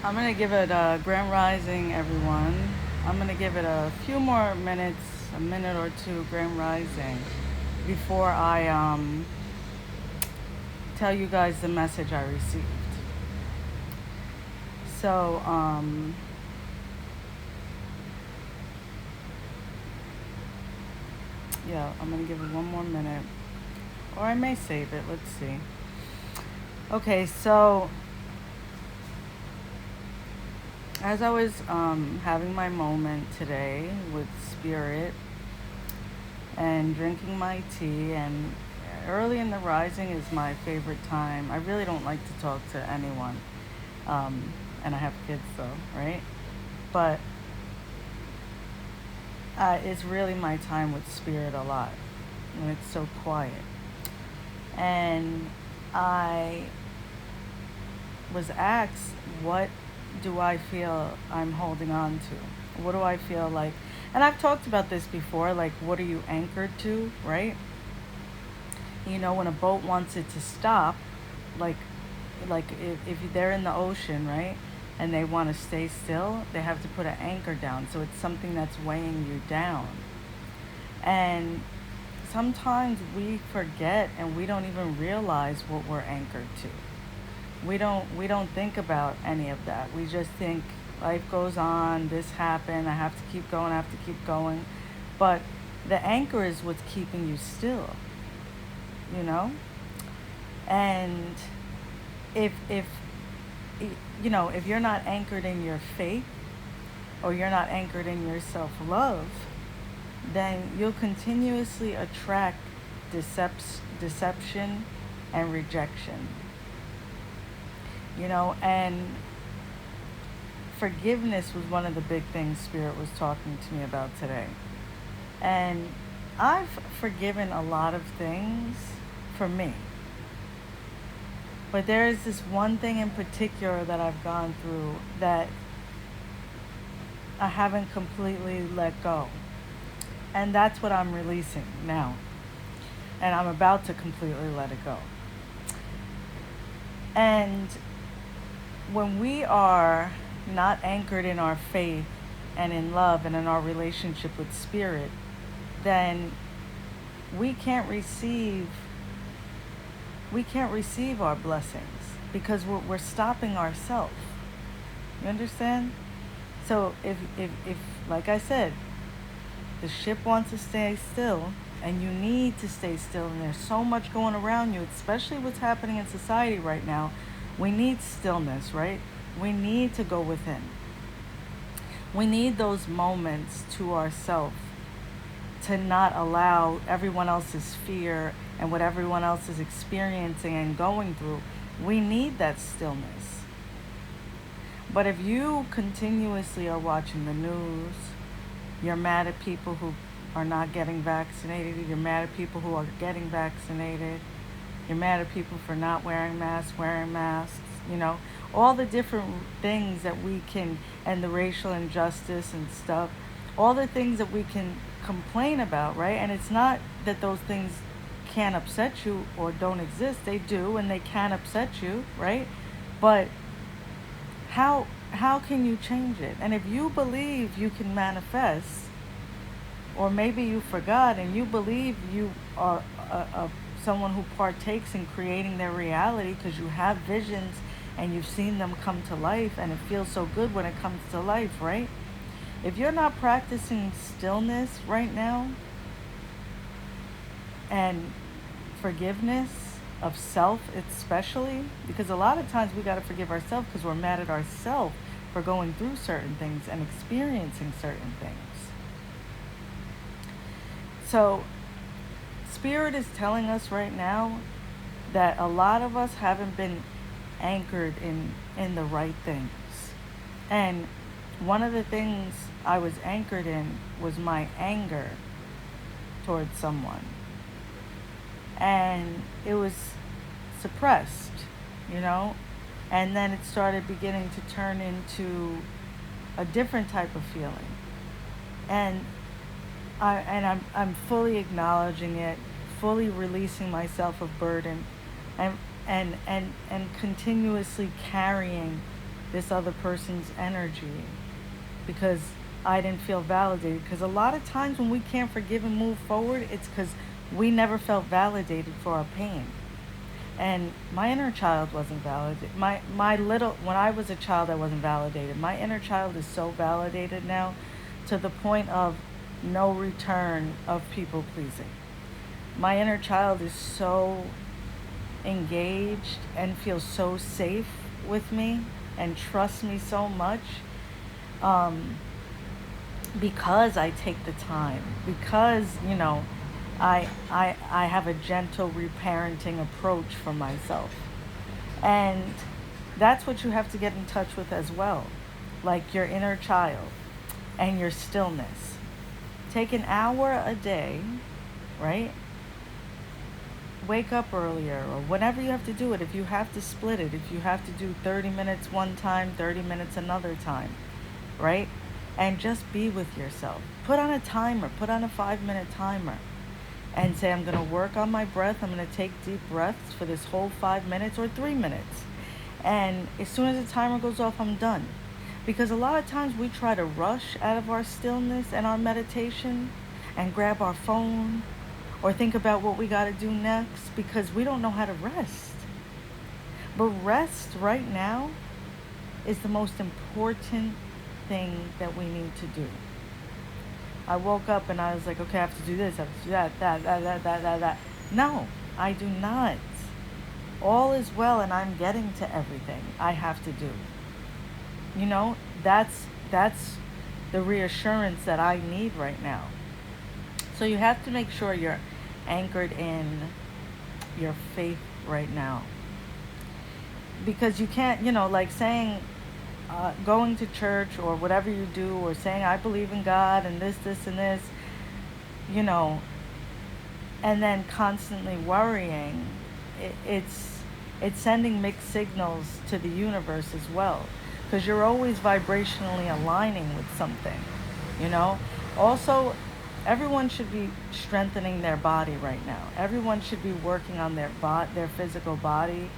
I'm gonna give it a Grand Rising, everyone. I'm gonna give it a few more minutes, a minute or two, Grand Rising, before I tell you guys the message I received. So yeah, I'm gonna give it one more minute, or I may save it. Let's see. Okay, so as I was having my moment today with Spirit and drinking my tea, and early in the rising is my favorite time. I really don't like to talk to anyone, and I have kids though, right? But it's really my time with Spirit a lot, and it's so quiet. And I was asked, what do I feel I'm holding on to? What do I feel like? And I've talked about this before, like, what are you anchored to, right? You know, when a boat wants it to stop, like, if they're in the ocean, right? And they want to stay still, they have to put an anchor down. So it's something that's weighing you down. And sometimes we forget and we don't even realize what we're anchored to. We don't think about any of that. We just think life goes on, this happened, I have to keep going, I have to keep going. But the anchor is what's keeping you still, you know? And if if you're not anchored in your faith, or you're not anchored in your self-love, then you'll continuously attract deception and rejection. And forgiveness was one of the big things Spirit was talking to me about today. And I've forgiven a lot of things for me. But there is this one thing in particular that I've gone through that I haven't completely let go. And that's what I'm releasing now. And I'm about to completely let it go. And when we are not anchored in our faith and in love and in our relationship with Spirit, then we can't receive our blessings, because we're stopping ourselves. You understand? So if like I said, the ship wants to stay still, and you need to stay still, and there's so much going around you, especially what's happening in society right now. We need stillness, right? We need to go within. We need those moments to ourselves, to not allow everyone else's fear and what everyone else is experiencing and going through. We need that stillness. But if you continuously are watching the news, you're mad at people who are not getting vaccinated, you're mad at people who are getting vaccinated, you're mad at people for not wearing masks, all the different things that we can, and the racial injustice and stuff, all the things that we can complain about, right? And it's not that those things can't upset you or don't exist. They do, and they can upset you, right? But how can you change it? And if you believe you can manifest, or maybe you forgot and you believe you are someone who partakes in creating their reality because you have visions and you've seen them come to life, and it feels so good when it comes to life, right? If you're not practicing stillness right now, and forgiveness of self, especially, because a lot of times we got to forgive ourselves because we're mad at ourselves for going through certain things and experiencing certain things. So Spirit is telling us right now that a lot of us haven't been anchored in the right things. And one of the things I was anchored in was my anger towards someone. And it was suppressed, and then it started beginning to turn into a different type of feeling. And I'm fully acknowledging it, fully releasing myself of burden, and continuously carrying this other person's energy because I didn't feel validated. Because a lot of times when we can't forgive and move forward, it's because we never felt validated for our pain. And my inner child wasn't validated. When I was a child, I wasn't validated. My inner child is so validated now, to the point of no return of people pleasing. My inner child is so engaged and feels so safe with me and trusts me so much, because I take the time, because I have a gentle reparenting approach for myself. And that's what you have to get in touch with as well, like your inner child and your stillness. Take an hour a day, right? Wake up earlier, or whenever you have to do it. If you have to split it, if you have to do 30 minutes one time, 30 minutes another time, right? And just be with yourself. Put on a timer, put on a 5-minute timer, and say, I'm going to work on my breath. I'm going to take deep breaths for this whole 5 minutes or 3 minutes. And as soon as the timer goes off, I'm done. Because a lot of times we try to rush out of our stillness and our meditation and grab our phone or think about what we got to do next, because we don't know how to rest. But rest right now is the most important thing that we need to do. I woke up and I was like, okay, I have to do this, I have to do that. No, I do not. All is well, and I'm getting to everything I have to do. That's the reassurance that I need right now. So you have to make sure you're anchored in your faith right now. Because you can't, like saying, going to church or whatever you do, or saying I believe in God and this, and this, and then constantly worrying, it's sending mixed signals to the universe as well, because you're always vibrationally aligning with something, Also, everyone should be strengthening their body right now. Everyone should be working on their physical body.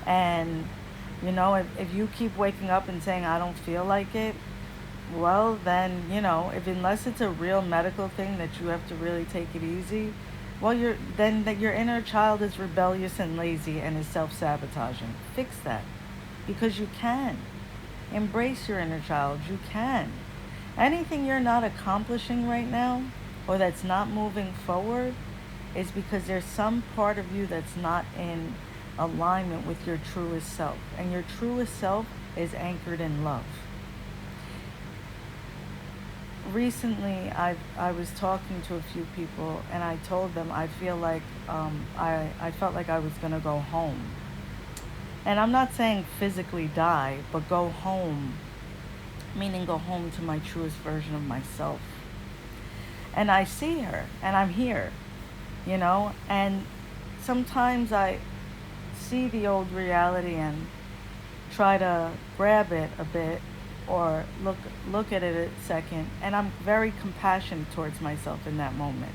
And if you keep waking up and saying I don't feel like it, well then, unless it's a real medical thing that you have to really take it easy, well, your inner child is rebellious and lazy and is self-sabotaging. Fix that, because you can. Embrace your inner child. You can. Anything you're not accomplishing right now, or that's not moving forward, is because there's some part of you that's not in alignment with your truest self. And your truest self is anchored in love. Recently, I was talking to a few people, and I told them I feel like I felt like I was going to go home. And I'm not saying physically die, but go home, meaning go home to my truest version of myself. And I see her, and I'm here, and sometimes I see the old reality and try to grab it a bit, or look at it a second, and I'm very compassionate towards myself in that moment.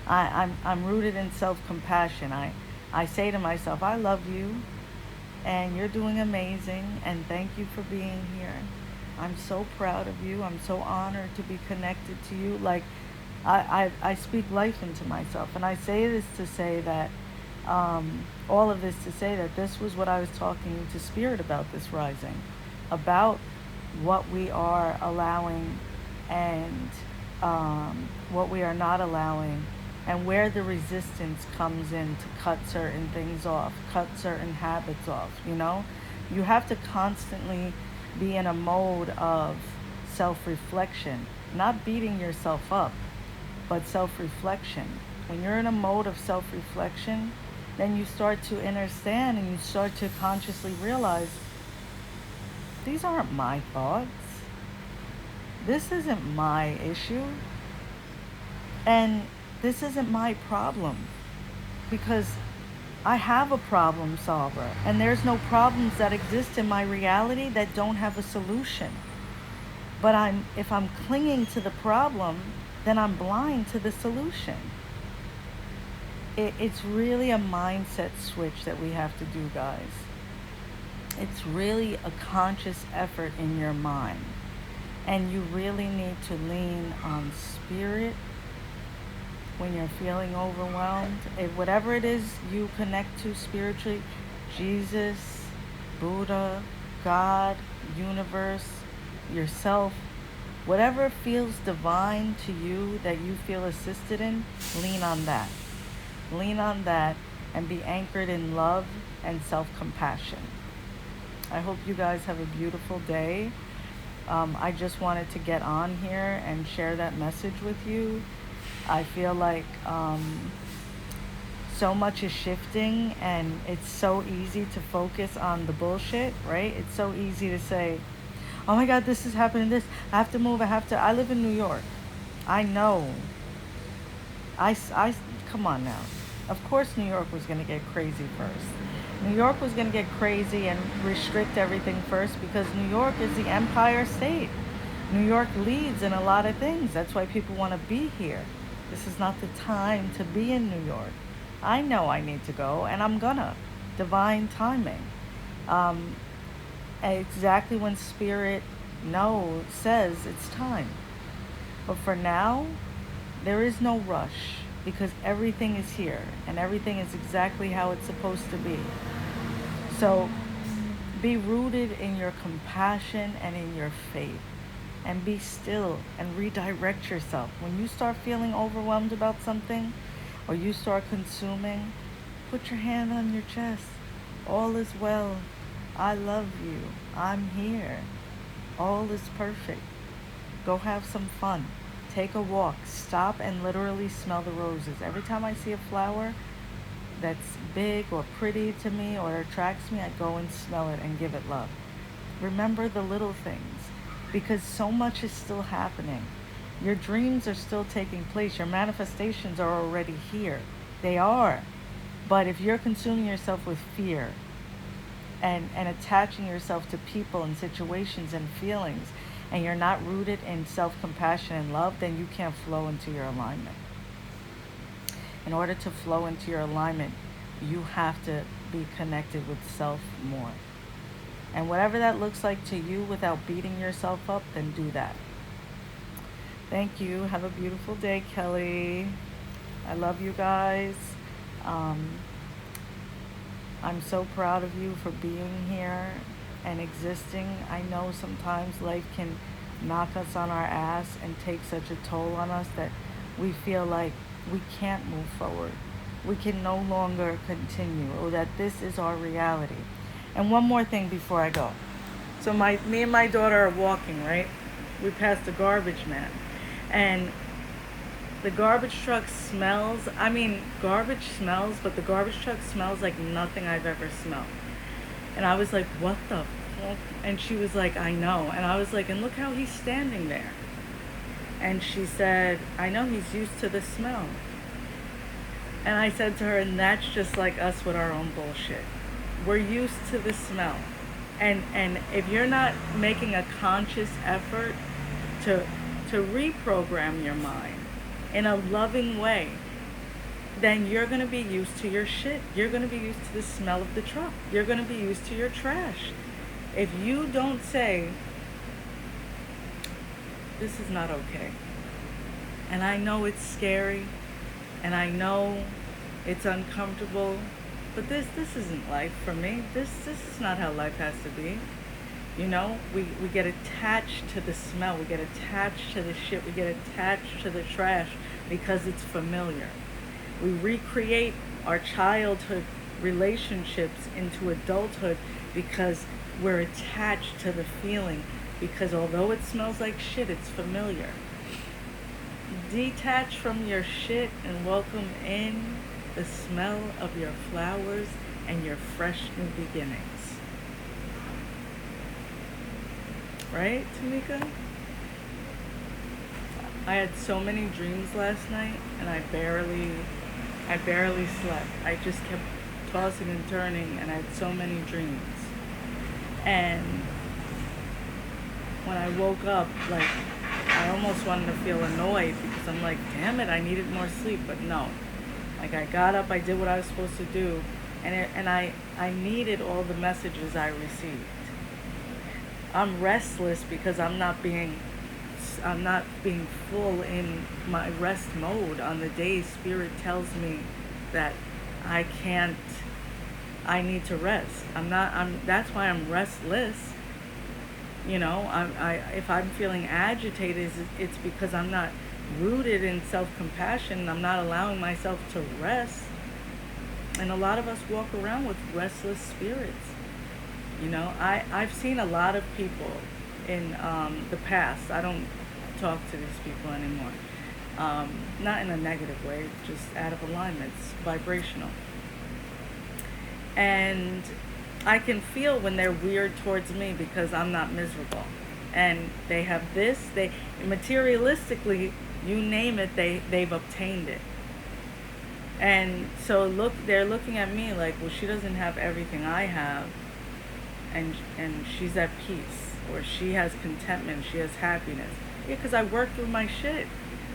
I'm rooted in self-compassion. I say to myself, I love you, and you're doing amazing, and thank you for being here. I'm so proud of you. I'm so honored to be connected to you. Like, I speak life into myself. And I say this to say that, all of this to say that this was what I was talking to Spirit about this rising, about what we are allowing and what we are not allowing, and where the resistance comes in to cut certain things off, cut certain habits off, You have to constantly be in a mode of self-reflection, not beating yourself up, but self-reflection. When you're in a mode of self-reflection, then you start to understand, and you start to consciously realize, these aren't my thoughts. This isn't my issue. And this isn't my problem, because I have a problem solver, and there's no problems that exist in my reality that don't have a solution. But if I'm clinging to the problem, then I'm blind to the solution. It's really a mindset switch that we have to do, guys. It's really a conscious effort in your mind. And you really need to lean on spirit when you're feeling overwhelmed. Whatever it is you connect to spiritually, Jesus, Buddha, God, universe, yourself, whatever feels divine to you that you feel assisted in, lean on that. Lean on that and be anchored in love and self-compassion. I hope you guys have a beautiful day. I just wanted to get on here and share that message with you. I feel like so much is shifting, and it's so easy to focus on the bullshit, right? It's so easy to say, oh my God, this is happening, this, I have to move, I live in New York. I know. Come on now. Of course New York was going to get crazy first. New York was going to get crazy and restrict everything first because New York is the empire state. New York leads in a lot of things. That's why people want to be here. This is not the time to be in New York. I know I need to go, and I'm gonna. Divine timing. Exactly when Spirit says it's time. But for now, there is no rush because everything is here and everything is exactly how it's supposed to be. So be rooted in your compassion and in your faith, and be still and redirect yourself. When you start feeling overwhelmed about something or you start consuming, put your hand on your chest. All is well. I love you. I'm here. All is perfect. Go have some fun. Take a walk. Stop and literally smell the roses. Every time I see a flower that's big or pretty to me or attracts me, I go and smell it and give it love. Remember the little things, because so much is still happening. Your dreams are still taking place. Your manifestations are already here. They are. But if you're consuming yourself with fear and attaching yourself to people and situations and feelings, and you're not rooted in self-compassion and love, then you can't flow into your alignment. In order to flow into your alignment, you have to be connected with self more. And whatever that looks like to you without beating yourself up, then do that. Thank you. Have a beautiful day, Kelly. I love you guys. I'm so proud of you for being here and existing. I know sometimes life can knock us on our ass and take such a toll on us that we feel like we can't move forward. We can no longer continue, or that this is our reality. And one more thing before I go. So me and my daughter are walking, right? We passed a garbage man. And the garbage truck smells, garbage smells, but the garbage truck smells like nothing I've ever smelled. And I was like, what the fuck? And she was like, I know. And I was like, and look how he's standing there. And she said, I know, he's used to the smell. And I said to her, and that's just like us with our own bullshit. We're used to the smell. And if you're not making a conscious effort to reprogram your mind in a loving way, then you're going to be used to your shit. You're going to be used to the smell of the truck. You're going to be used to your trash. If you don't say, this is not okay, and I know it's scary, and I know it's uncomfortable, but this isn't life for me. This is not how life has to be. You know, we get attached to the smell. We get attached to the shit. We get attached to the trash because it's familiar. We recreate our childhood relationships into adulthood because we're attached to the feeling. Because although it smells like shit, it's familiar. Detach from your shit and welcome in the smell of your flowers and your fresh new beginnings. Right, Tamika? I had so many dreams last night, and I barely slept. I just kept tossing and turning, and I had so many dreams. And when I woke up, like, I almost wanted to feel annoyed because I'm like, damn it, I needed more sleep. But no. Like, I got up, I did what I was supposed to do, And I needed all the messages I received. I'm restless because I'm not being full in my rest mode on the days Spirit tells me that I can't. I need to rest. That's why I'm restless. If I'm feeling agitated, it's because I'm not rooted in self-compassion. I'm not allowing myself to rest. And a lot of us walk around with restless spirits. I've seen a lot of people in the past. I don't talk to these people anymore. Not in a negative way, just out of alignment. It's vibrational. And I can feel when they're weird towards me because I'm not miserable. And they have this, they materialistically, you name it, they've obtained it. And so they're looking at me like, well, she doesn't have everything I have, and she's at peace, or she has contentment, she has happiness. Yeah, because I work through my shit.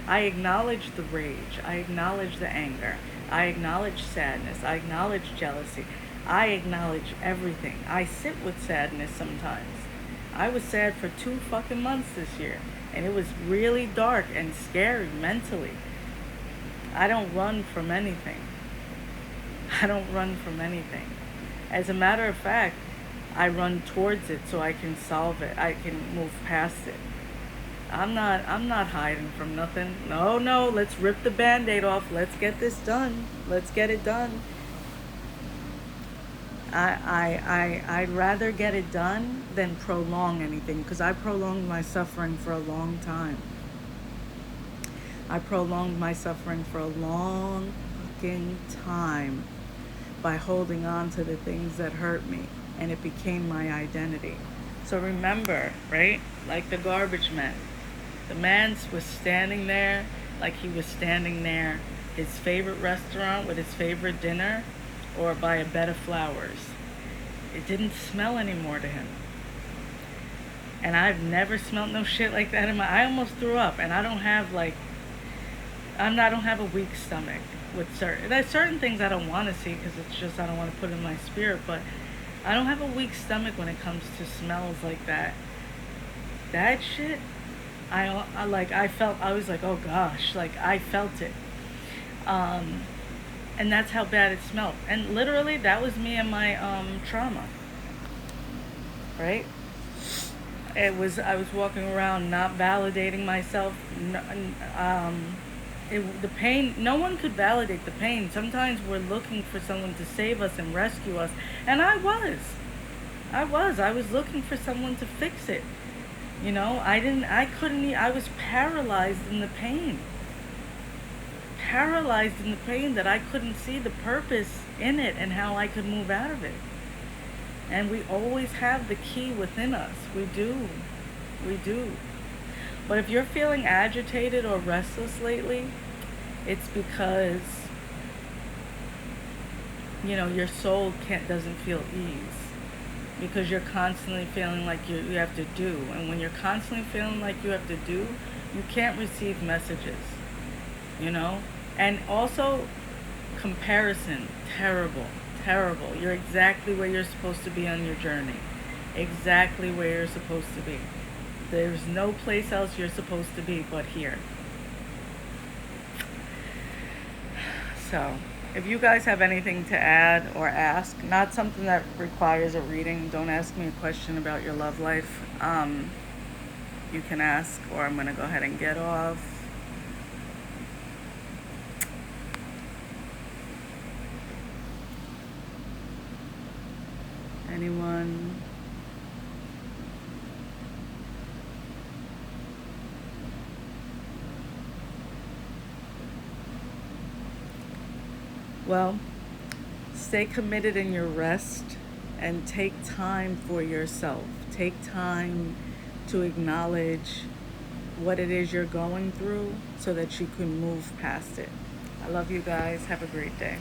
I acknowledge the rage, I acknowledge the anger, I acknowledge sadness, I acknowledge jealousy, I acknowledge everything. I sit with sadness sometimes. I was sad for 2 fucking months this year, and it was really dark and scary mentally. I don't run from anything. I don't run from anything. As a matter of fact, I run towards it so I can solve it. I can move past it. I'm not hiding from nothing. No, let's rip the Band-Aid off. Let's get this done. Let's get it done. I'd rather get it done than prolong anything, because I prolonged my suffering for a long time. I prolonged my suffering for a long fucking time by holding on to the things that hurt me, and it became my identity. So remember, right? Like the garbage man. The man was standing there like he was standing near his favorite restaurant with his favorite dinner, or by a bed of flowers. It didn't smell anymore to him. And I've never smelled no shit like that I almost threw up, and I don't have I don't have a weak stomach with there's certain things I don't want to see, because it's just, I don't want to put in my spirit, but I don't have a weak stomach when it comes to smells like that. That shit, I was like, oh gosh, like I felt it. And that's how bad it smelled. And literally, that was me and my trauma, right? I was walking around not validating myself. The pain, no one could validate the pain. Sometimes we're looking for someone to save us and rescue us. And I was looking for someone to fix it. I was paralyzed in the pain. Paralyzed in the pain that I couldn't see the purpose in it and how I could move out of it. And we always have the key within us. We do. But if you're feeling agitated or restless lately, it's because, your soul doesn't feel ease. Because you're constantly feeling like you have to do. And when you're constantly feeling like you have to do, you can't receive messages. And also, comparison, terrible. You're exactly where you're supposed to be on your journey. Exactly where you're supposed to be. There's no place else you're supposed to be but here. So, if you guys have anything to add or ask, not something that requires a reading, don't ask me a question about your love life. You can ask, or I'm going to go ahead and get off. Anyone? Well, stay committed in your rest and take time for yourself. Take time to acknowledge what it is you're going through so that you can move past it. I love you guys. Have a great day.